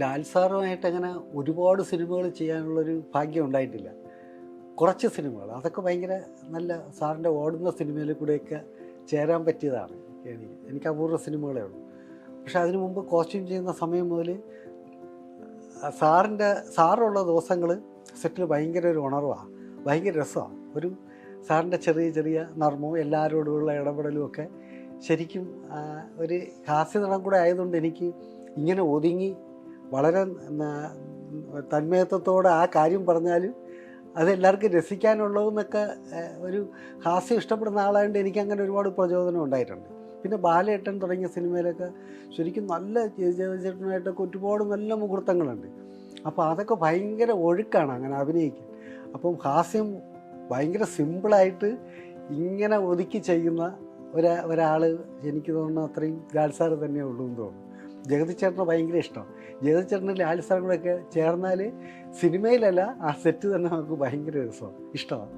ലാൽ സാറുമായിട്ട് അങ്ങനെ ഒരുപാട് സിനിമകൾ ചെയ്യാനുള്ളൊരു ഭാഗ്യം ഉണ്ടായിട്ടില്ല. കുറച്ച് സിനിമകൾ അതൊക്കെ ഭയങ്കര നല്ല സാറിൻ്റെ ഓടുന്ന സിനിമയിൽ കൂടെയൊക്കെ ചേരാൻ പറ്റിയതാണ്. എനിക്ക് അപൂർവ സിനിമകളേ ഉള്ളൂ. പക്ഷേ അതിനു മുമ്പ് കോസ്റ്റ്യൂം ചെയ്യുന്ന സമയം മുതൽ സാറുള്ള ദിവസങ്ങൾ സെറ്റിൽ ഭയങ്കര ഒരു ഉണർവാണ്, ഭയങ്കര രസമാണ്. ഒരു സാറിൻ്റെ ചെറിയ ചെറിയ നർമ്മവും എല്ലാവരോടുമുള്ള ഇടപെടലും ഒക്കെ ശരിക്കും ഒരു ഹാസ്യനടൻ കൂടെ ആയതുകൊണ്ട് എനിക്ക് ഇങ്ങനെ ഒതുങ്ങി വളരെ തന്മയത്വത്തോടെ ആ കാര്യം പറഞ്ഞാലും അതെല്ലാവർക്കും രസിക്കാനുള്ളതെന്നൊക്കെ ഒരു ഹാസ്യം ഇഷ്ടപ്പെടുന്ന ആളായതുകൊണ്ട് എനിക്കങ്ങനെ ഒരുപാട് പ്രചോദനം ഉണ്ടായിട്ടുണ്ട്. പിന്നെ ബാലേട്ടൻ തുടങ്ങിയ സിനിമയിലൊക്കെ ശരിക്കും നല്ല ചേട്ടനായിട്ടൊക്കെ ഒരുപാട് നല്ല മുഹൂർത്തങ്ങളുണ്ട്. അപ്പോൾ അതൊക്കെ ഭയങ്കര ഒഴുക്കാണ് അങ്ങനെ അഭിനയിക്കാൻ. അപ്പം ഹാസ്യം ഭയങ്കര സിമ്പിളായിട്ട് ഇങ്ങനെ ഒതുക്കി ചെയ്യുന്ന ഒരാൾ എനിക്ക് തോന്നുന്നു അത്രയും ലാൽ സാറ് തന്നെ ഉള്ളൂ എന്ന് തോന്നുന്നു. ജഗതി ചേട്ടന് ഭയങ്കര ഇഷ്ടമാണ്. ജഗതി ചേട്ടന് ലാൽ സാറും കൂടെയൊക്കെ ചേർന്നാൽ സിനിമയിലല്ല ആ സെറ്റ് തന്നെ നമുക്ക് ഭയങ്കര രസമാണ്, ഇഷ്ടമാണ്.